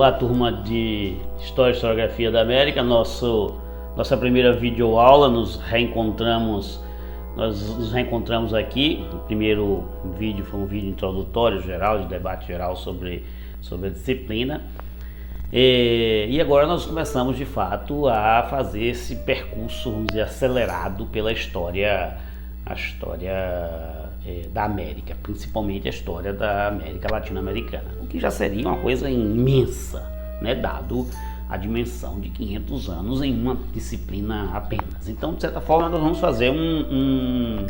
Olá, turma de História e Historiografia da América. Nossa primeira videoaula, nós nos reencontramos aqui. O primeiro vídeo foi um vídeo introdutório geral, de debate geral sobre a disciplina. E agora nós começamos de fato a fazer esse percurso, vamos dizer, acelerado pela história da América, principalmente a história da América latino-americana, o que já seria uma coisa imensa, né, dado a dimensão de 500 anos em uma disciplina apenas. Então, de certa forma, nós vamos fazer um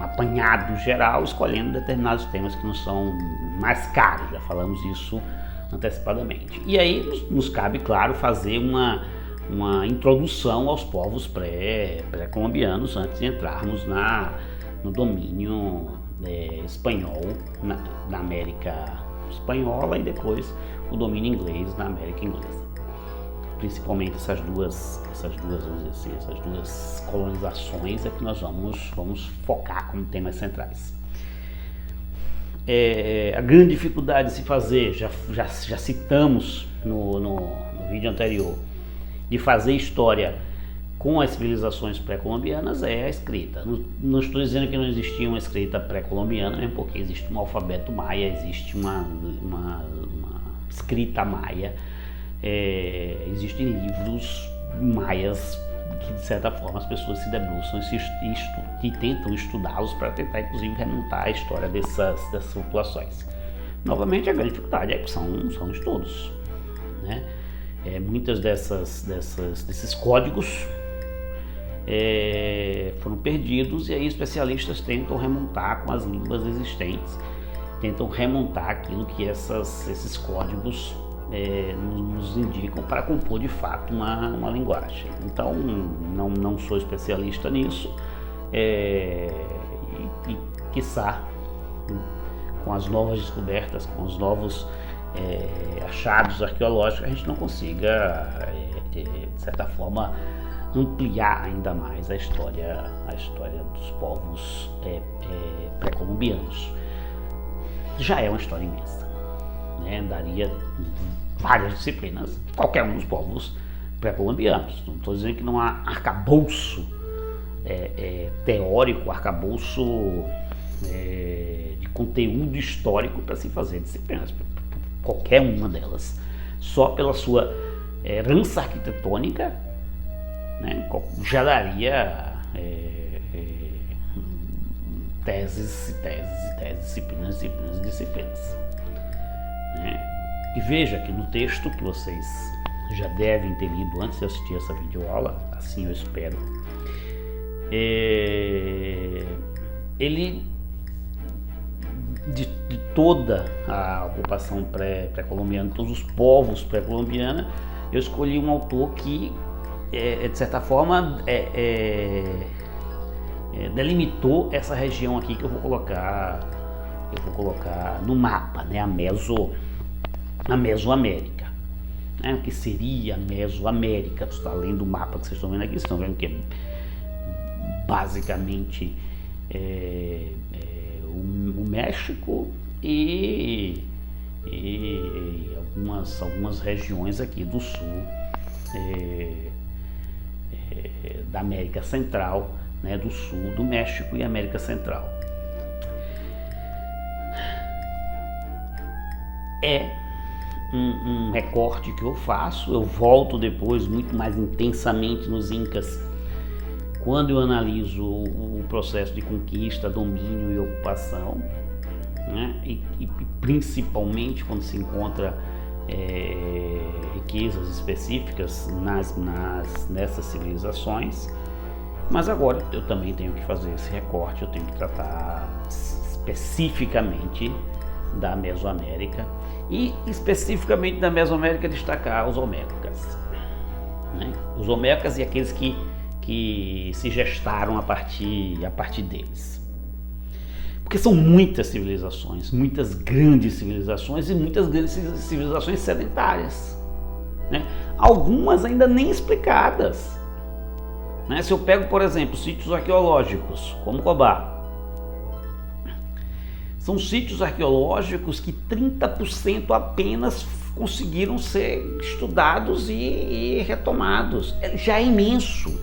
apanhado geral, escolhendo determinados temas que nos são mais caros, já falamos isso antecipadamente. E aí nos cabe, claro, fazer uma introdução aos povos pré-colombianos antes de entrarmos no domínio espanhol na América espanhola e depois o domínio inglês na América inglesa. Principalmente essas duas colonizações é que nós vamos focar como temas centrais. A grande dificuldade de se fazer, já citamos no vídeo anterior, de fazer história com as civilizações pré-colombianas é a escrita. Não estou dizendo que não existia uma escrita pré-colombiana, mesmo porque existe um alfabeto maia, existe uma escrita maia, existem livros maias que, de certa forma, as pessoas se debruçam e tentam estudá-los para tentar, inclusive, remontar a história dessas populações. Novamente, a grande dificuldade é que são estudos, né? Muitas desses códigos foram perdidos e aí especialistas tentam remontar com as línguas existentes, tentam remontar aquilo que esses códigos nos indicam para compor de fato uma linguagem. Então, não sou especialista nisso e quiçá com as novas descobertas, com os novos achados arqueológicos, a gente não consiga, de certa forma, ampliar ainda mais a história dos povos pré-colombianos. Já é uma história imensa, né? Daria várias disciplinas, qualquer um dos povos pré-colombianos. Não estou dizendo que não há arcabouço teórico, arcabouço de conteúdo histórico para se fazer disciplinas. Qualquer uma delas, só pela sua herança arquitetônica, né, já daria teses, disciplinas. Né? E veja que no texto que vocês já devem ter lido antes de assistir essa videoaula, assim eu espero, ele de toda a ocupação pré-colombiana, todos os povos pré-colombianos, eu escolhi um autor que, de certa forma, delimitou essa região aqui que eu vou colocar no mapa, né? A Mesoamérica. Né? O que seria a Mesoamérica? Você está lendo o mapa que vocês estão vendo aqui, vocês estão vendo que é basicamente o México e algumas regiões aqui do sul da América Central, né, do sul do México e América Central. É um recorte que eu faço, eu volto depois muito mais intensamente nos Incas, quando eu analiso o processo de conquista, domínio e ocupação, né? E principalmente quando se encontra riquezas específicas nessas civilizações. Mas agora eu também tenho que fazer esse recorte, eu tenho que tratar especificamente da Mesoamérica e especificamente da Mesoamérica destacar os Olmecas, né? Os Olmecas e aqueles que se gestaram a partir deles. Porque são muitas civilizações, muitas grandes civilizações e muitas grandes civilizações sedentárias, né? Algumas ainda nem explicadas, né? Se eu pego, por exemplo, sítios arqueológicos como Cobá, São sítios arqueológicos que 30% apenas conseguiram ser estudados e retomados. Já é imenso,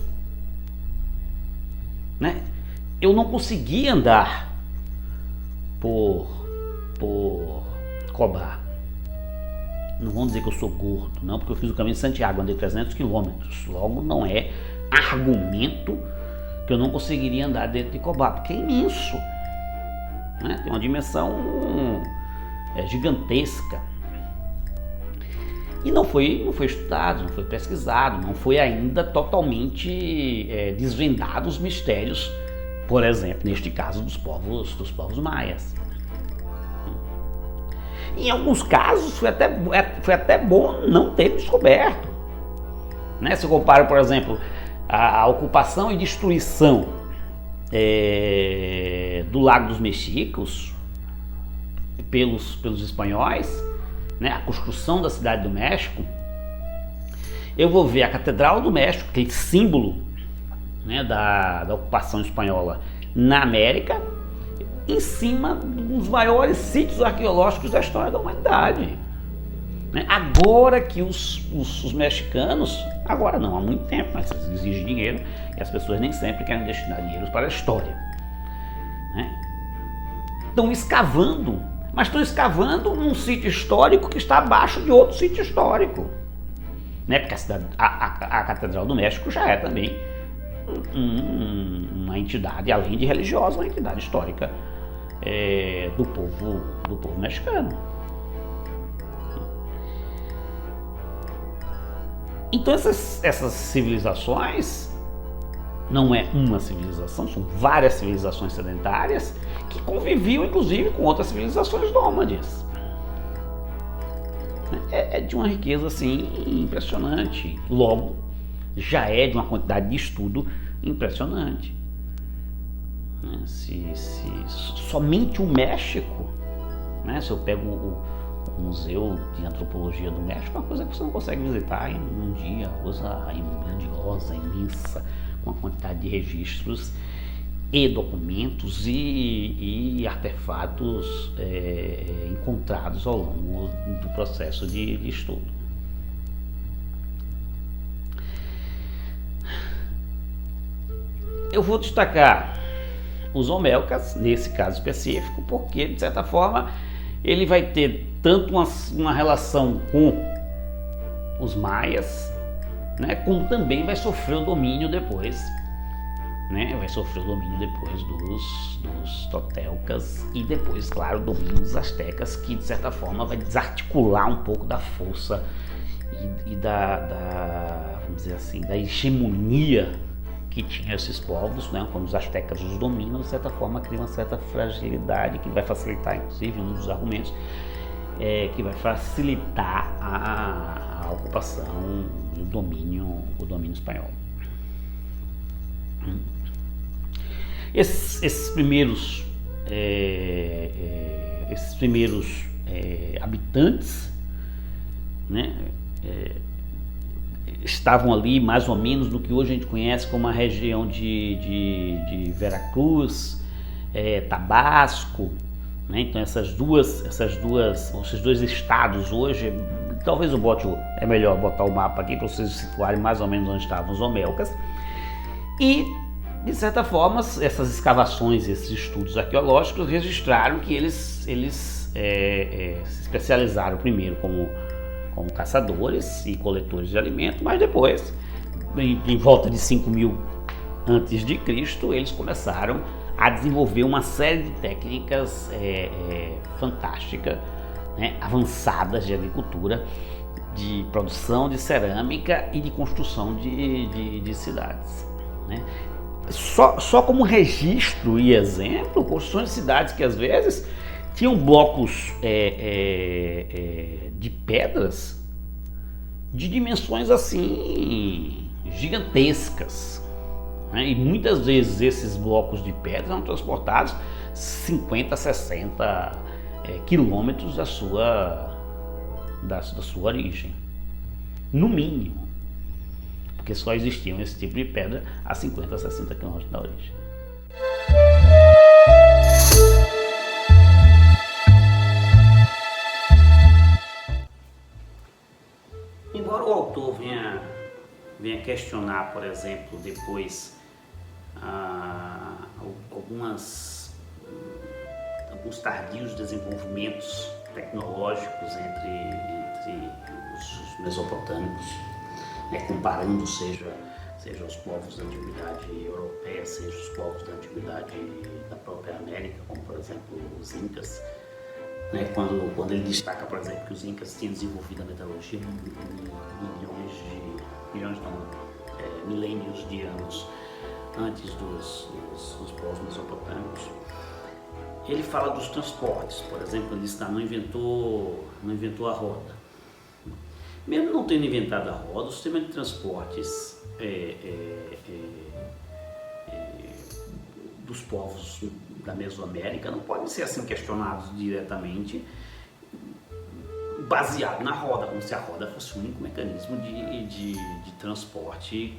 né? Eu não consegui andar por Cobar. Não vamos dizer que eu sou gordo, não, porque eu fiz o caminho de Santiago, andei 300 quilômetros. Logo, não é argumento que eu não conseguiria andar dentro de Cobar, porque é imenso, né? Tem uma dimensão gigantesca. E não foi estudado, não foi pesquisado, não foi ainda totalmente desvendado os mistérios, por exemplo, neste caso dos povos maias. Em alguns casos foi até bom não ter descoberto, né? Se eu comparo, por exemplo, a ocupação e destruição do Lago dos Mexicos pelos espanhóis, né? A construção da cidade do México, eu vou ver a Catedral do México, aquele símbolo, né, da ocupação espanhola na América, em cima dos maiores sítios arqueológicos da história da humanidade, né? Agora que os mexicanos, agora não, há muito tempo, mas exige dinheiro e as pessoas nem sempre querem destinar dinheiro para a história, né? Estão escavando, mas estão escavando num sítio histórico que está abaixo de outro sítio histórico, né? Porque a Catedral do México já é também uma entidade, além de religiosa, uma entidade histórica do povo mexicano. Então essas civilizações, não é uma civilização, são várias civilizações sedentárias que conviviam inclusive com outras civilizações nômades. É de uma riqueza assim impressionante. Logo, já é de uma quantidade de estudo impressionante. Somente o México, né? Se eu pego o Museu de Antropologia do México, é uma coisa que você não consegue visitar em um dia, uma coisa grandiosa, imensa, com uma quantidade de registros e documentos e artefatos encontrados ao longo do processo de estudo. Eu vou destacar os Olmecas, nesse caso específico, porque, de certa forma, ele vai ter tanto uma relação com os maias, né, como também vai sofrer o domínio depois, né, vai sofrer o domínio depois dos totelcas e depois, claro, o domínio dos astecas, que, de certa forma, vai desarticular um pouco da força e vamos dizer assim, da hegemonia que tinham esses povos, né? Quando os astecas os dominam, de certa forma cria uma certa fragilidade que vai facilitar, inclusive, um dos argumentos que vai facilitar a ocupação e o domínio espanhol. Esses primeiros habitantes, né, estavam ali mais ou menos no que hoje a gente conhece como a região de Veracruz, Tabasco, né? Então esses dois estados hoje, talvez é melhor botar o mapa aqui para vocês situarem mais ou menos onde estavam os Olmecas. E, de certa forma, essas escavações, esses estudos arqueológicos registraram que eles se especializaram primeiro como caçadores e coletores de alimento, mas depois, em volta de 5.000 antes de Cristo, eles começaram a desenvolver uma série de técnicas fantásticas, né, avançadas de agricultura, de produção de cerâmica e de construção de cidades, né? Só como registro e exemplo, construções de cidades que às vezes tinham blocos de pedras de dimensões assim gigantescas, né? E muitas vezes esses blocos de pedra eram transportados 50, 60 quilômetros da sua origem, no mínimo, porque só existiam esse tipo de pedra a 50, 60 quilômetros da origem. autor venha questionar, por exemplo, depois alguns tardios desenvolvimentos tecnológicos entre os mesopotâmicos, né, comparando seja os povos da antiguidade europeia, seja os povos da antiguidade da própria América, como por exemplo os Incas, né, quando ele destaca, por exemplo, que os Incas tinham desenvolvido a metalurgia milênios de anos antes dos povos mesopotâmicos. Ele fala dos transportes, por exemplo, ele diz que não inventou a roda. Mesmo não tendo inventado a roda, o sistema de transportes dos povos da Mesoamérica não podem ser assim questionados diretamente, baseado na roda, como se a roda fosse o único mecanismo de transporte,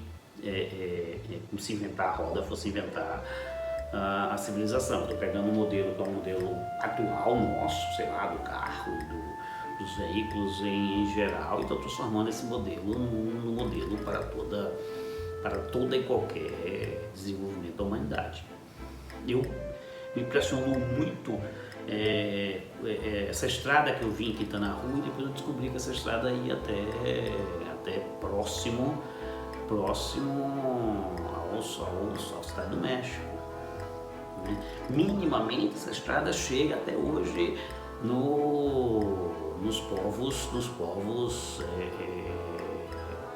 como se inventar a roda fosse inventar a civilização. Estou pegando um modelo que é um modelo atual nosso, sei lá, do carro, dos veículos em geral, e estou transformando esse modelo num modelo para toda e qualquer desenvolvimento da humanidade. Me impressionou muito essa estrada que eu vi em Quintana-Roo, e depois eu descobri que essa estrada ia até próximo ao Cidade do México. Né? Minimamente essa estrada chega até hoje nos povos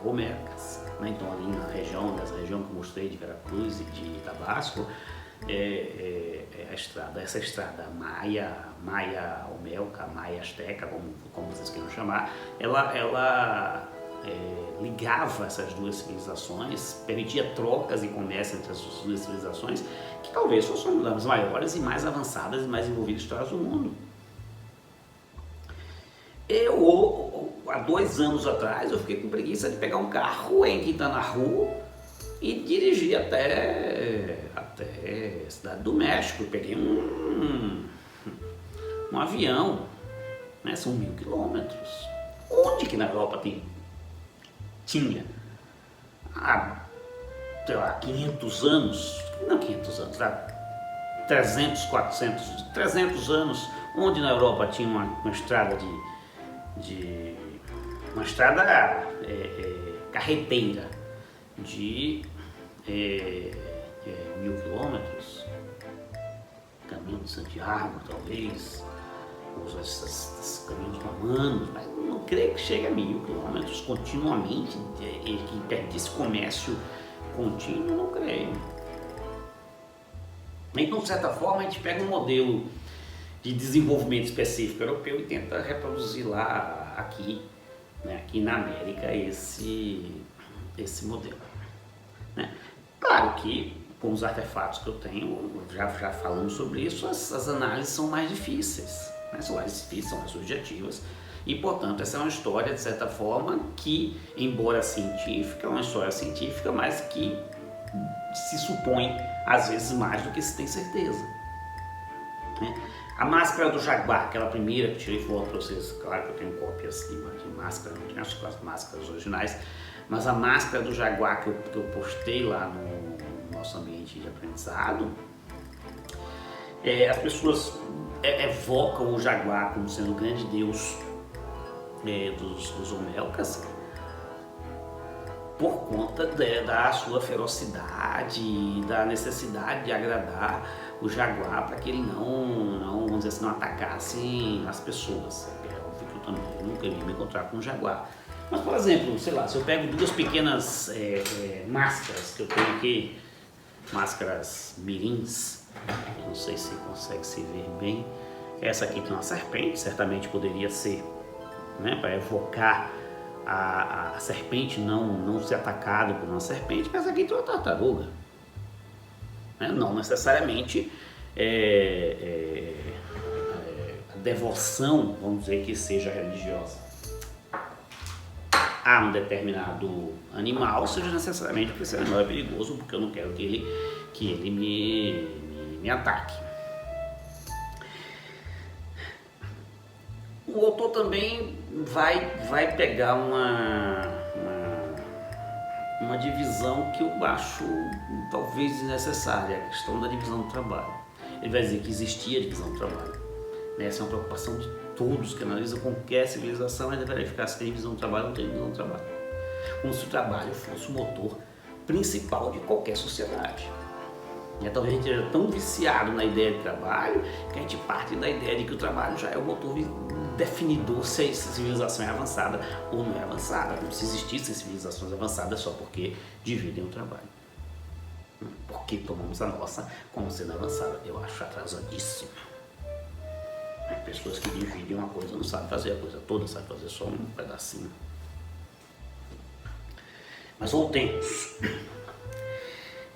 olmecas, né? Então ali nessa região que eu mostrei de Veracruz e de Tabasco, essa estrada maia olmeca, maia asteca, como vocês queiram chamar, ela ligava essas duas civilizações, permitia trocas e comércio entre as duas civilizações, que talvez fossem uma das maiores e mais avançadas e mais envolvidas histórias do mundo. Há 2 anos atrás, eu fiquei com preguiça de pegar um carro em Quintana-Roo e dirigir até a Cidade do México. Eu peguei um avião, né? São 1000 quilômetros. Onde que na Europa tinha há, sei lá, 500 anos, não 500 anos, 300 anos, onde na Europa tinha uma estrada uma estrada carreteira de 1000 quilômetros, caminho de Santiago talvez, esses caminhos romanos, mas não creio que chegue a 1000 quilômetros continuamente, que perdesse comércio contínuo, não creio. Então, de certa forma, a gente pega um modelo de desenvolvimento específico europeu e tenta reproduzir lá, aqui na América, esse modelo. Né? Claro que, com os artefatos que eu tenho, já falamos sobre isso, as análises são mais difíceis. São mais difíceis, são mais subjetivas, e portanto essa é uma história, de certa forma, que, embora científica, é uma história científica, mas que se supõe às vezes mais do que se tem certeza. A máscara do jaguar, aquela primeira que eu tirei foto para vocês, claro que eu tenho cópias de máscara, não tenho as máscaras originais, mas a máscara do jaguar que eu postei lá no nosso ambiente de aprendizado, as pessoas evocam o jaguar como sendo o grande deus dos olmecas, por conta da sua ferocidade, da necessidade de agradar o jaguar para que ele não, vamos dizer assim, não atacasse as pessoas. É óbvio que eu também nunca ia me encontrar com um jaguar. Mas, por exemplo, sei lá, se eu pego 2 pequenas máscaras que eu tenho aqui, máscaras mirins, não sei se consegue se ver bem. Essa aqui tem uma serpente, certamente poderia ser, né, para evocar a serpente não ser atacada por uma serpente, mas aqui tem uma tartaruga. Não necessariamente a devoção, vamos dizer, que seja religiosa a um determinado animal seja necessariamente porque esse animal é perigoso, porque eu não quero que ele me ataque. O autor também vai pegar uma uma divisão que eu acho talvez desnecessária, a questão da divisão do trabalho. Ele vai dizer que existia divisão do trabalho. Essa é uma preocupação de todos que analisam qualquer civilização, é verificar se tem divisão do trabalho ou não tem divisão do trabalho. Como se o trabalho fosse o motor principal de qualquer sociedade. Talvez a gente seja tão viciado na ideia de trabalho que a gente parte da ideia de que o trabalho já é o motor definidor se a civilização é avançada ou não é avançada, como se existissem civilizações avançadas só porque dividem o trabalho. Porque tomamos a nossa como sendo avançada. Eu acho atrasadíssimo. Pessoas que dividem uma coisa não sabem fazer a coisa toda, sabem fazer só um pedacinho. Mas voltemos.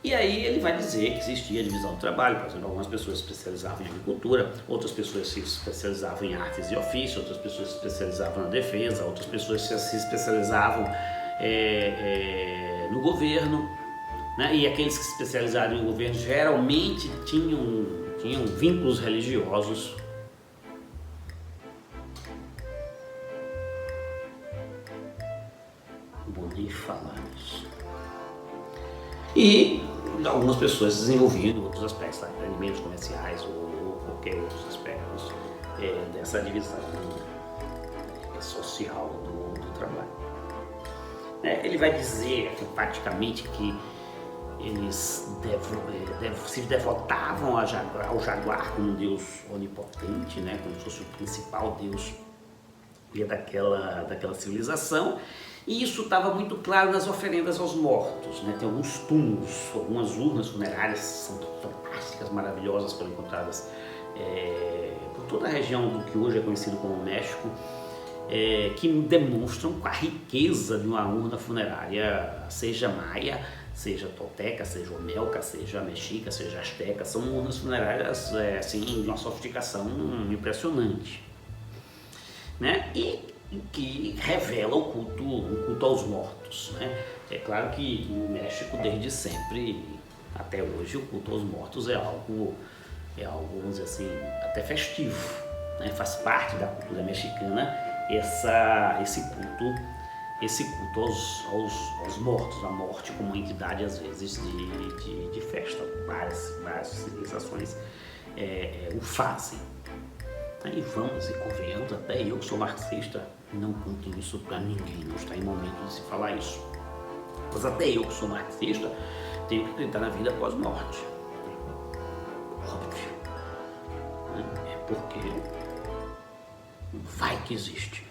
E aí ele vai dizer que existia divisão do trabalho, por exemplo, algumas pessoas se especializavam em agricultura, outras pessoas se especializavam em artes e ofícios, outras pessoas se especializavam na defesa, outras pessoas se especializavam no governo, né? E aqueles que se especializaram no governo geralmente tinham vínculos religiosos. Não vou nem falar nisso. E algumas pessoas desenvolviam outros aspectos, empreendimentos comerciais ou qualquer outros aspectos dessa divisão social do trabalho. Ele vai dizer praticamente que eles se devotavam ao jaguar como um deus onipotente, né, como se fosse o principal deus daquela civilização. E isso estava muito claro nas oferendas aos mortos, né? Tem alguns túmulos, algumas urnas funerárias são fantásticas, maravilhosas, foram encontradas por toda a região do que hoje é conhecido como México, que demonstram a riqueza de uma urna funerária, seja maia, seja tolteca, seja olmeca, seja mexica, seja asteca. São urnas funerárias assim, de uma sofisticação impressionante, né? E que revela o culto aos mortos, né? É claro que no México, desde sempre, até hoje, o culto aos mortos é algo, vamos dizer assim, até festivo, né? Faz parte da cultura mexicana esse culto aos mortos, a morte como uma entidade, às vezes, de festa. Várias civilizações o fazem. E vamos e convenhamos, até eu que sou marxista, não conto isso para ninguém, não está em momento de se falar isso. Mas até eu que sou marxista, tenho que acreditar na vida após morte. Óbvio. É porque vai que existe.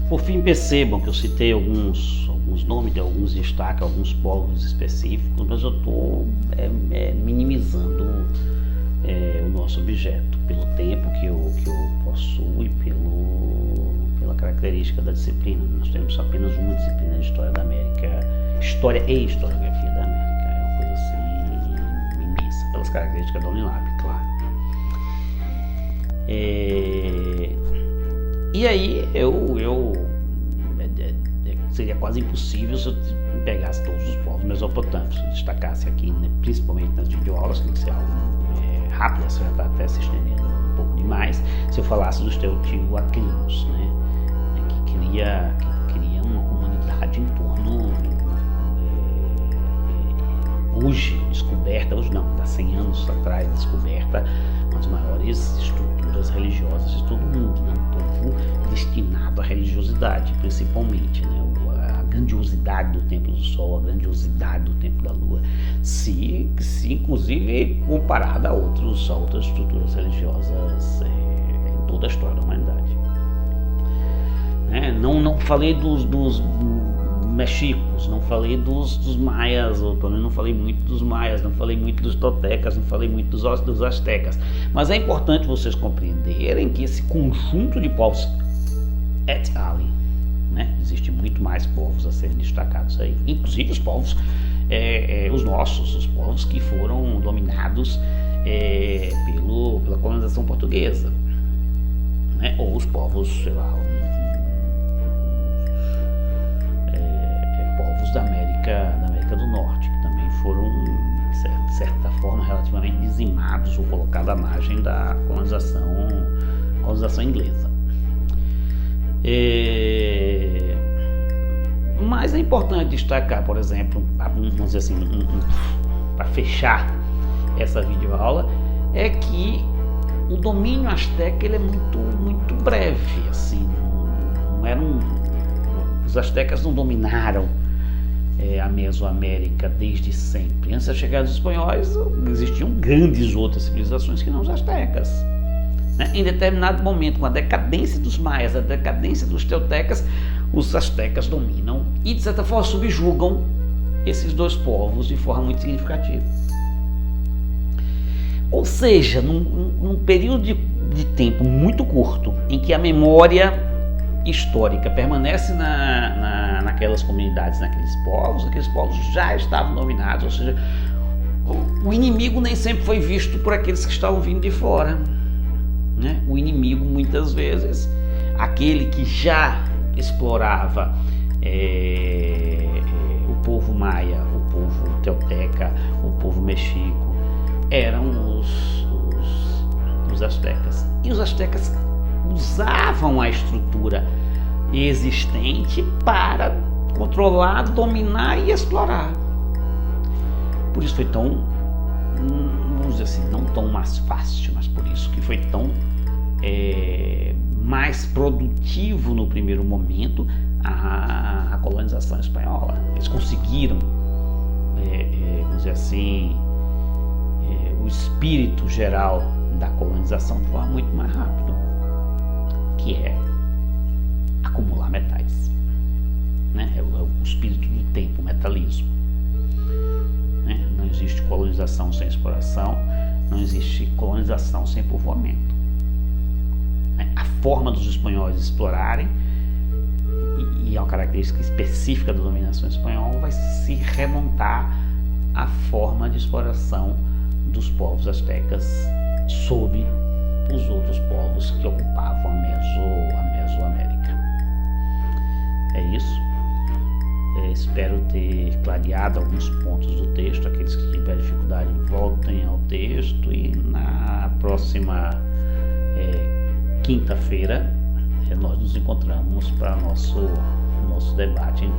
Por fim, percebam que eu citei alguns nomes de alguns destaques, alguns povos específicos, mas eu estou minimizando o nosso objeto, pelo tempo que eu possuo e pela característica da disciplina. Nós temos apenas uma disciplina de História da América, História e Historiografia da América. É uma coisa assim imensa, pelas características da Unilab, claro. E aí seria quase impossível se eu pegasse todos os povos mesopotâmicos, destacasse aqui, né, principalmente nas videoaulas, que tem que ser algo rápido, você já está até se estendendo um pouco demais, se eu falasse dos teotihuacanos, né, que cria uma comunidade em torno, hoje descoberta, hoje não, há 100 anos atrás descoberta, uma das maiores estruturas religiosas de todo o mundo, né, um povo destinado à religiosidade, principalmente, né, a grandiosidade do Templo do Sol, a grandiosidade do Templo da Lua, se inclusive comparada a outras estruturas religiosas em toda a história da humanidade. Não falei dos mexicos, não falei dos maias, ou pelo menos não falei muito dos maias, não falei muito dos toltecas, não falei muito dos astecas, mas é importante vocês compreenderem que esse conjunto de povos et al., né? Existe muito mais povos a serem destacados aí, inclusive os povos, os povos que foram dominados pela colonização portuguesa, né? Ou os povos, sei lá, povos da América do Norte, que também foram, de certa forma, relativamente dizimados ou colocados à margem da colonização inglesa. Mas é importante destacar, por exemplo, vamos dizer assim, para fechar essa videoaula, é que o domínio asteca ele é muito breve, assim, os astecas não dominaram a Mesoamérica desde sempre. Antes da chegada dos espanhóis, existiam grandes outras civilizações que não os astecas. Em determinado momento, com a decadência dos maias, a decadência dos toltecas, os astecas dominam e, de certa forma, subjugam esses dois povos de forma muito significativa. Ou seja, num período de tempo muito curto, em que a memória histórica permanece naquelas comunidades, aqueles povos já estavam dominados, ou seja, o inimigo nem sempre foi visto por aqueles que estavam vindo de fora. O inimigo, muitas vezes, aquele que já explorava o povo maia, o povo tolteca, o povo mexico, eram os astecas. E os astecas usavam a estrutura existente para controlar, dominar e explorar. Por isso foi tão, vamos dizer assim, não tão mais fácil, mas por isso que foi tão mais produtivo no primeiro momento a colonização espanhola. Eles conseguiram, vamos dizer assim, o espírito geral da colonização de forma muito mais rápida, que é acumular metais. É o espírito do tempo, o metalismo. Não existe colonização sem exploração, não existe colonização sem povoamento. A forma dos espanhóis explorarem, e é uma característica específica da dominação espanhola, vai se remontar à forma de exploração dos povos astecas sob os outros povos que ocupavam a Mesoamérica. É isso. Espero ter clareado alguns pontos do texto. Aqueles que tiverem dificuldade, voltem ao texto, e na próxima quinta-feira nós nos encontramos para nosso debate em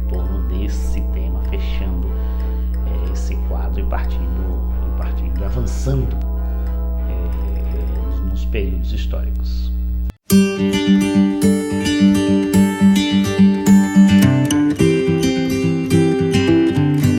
torno desse tema, fechando esse quadro e partindo, avançando nos períodos históricos.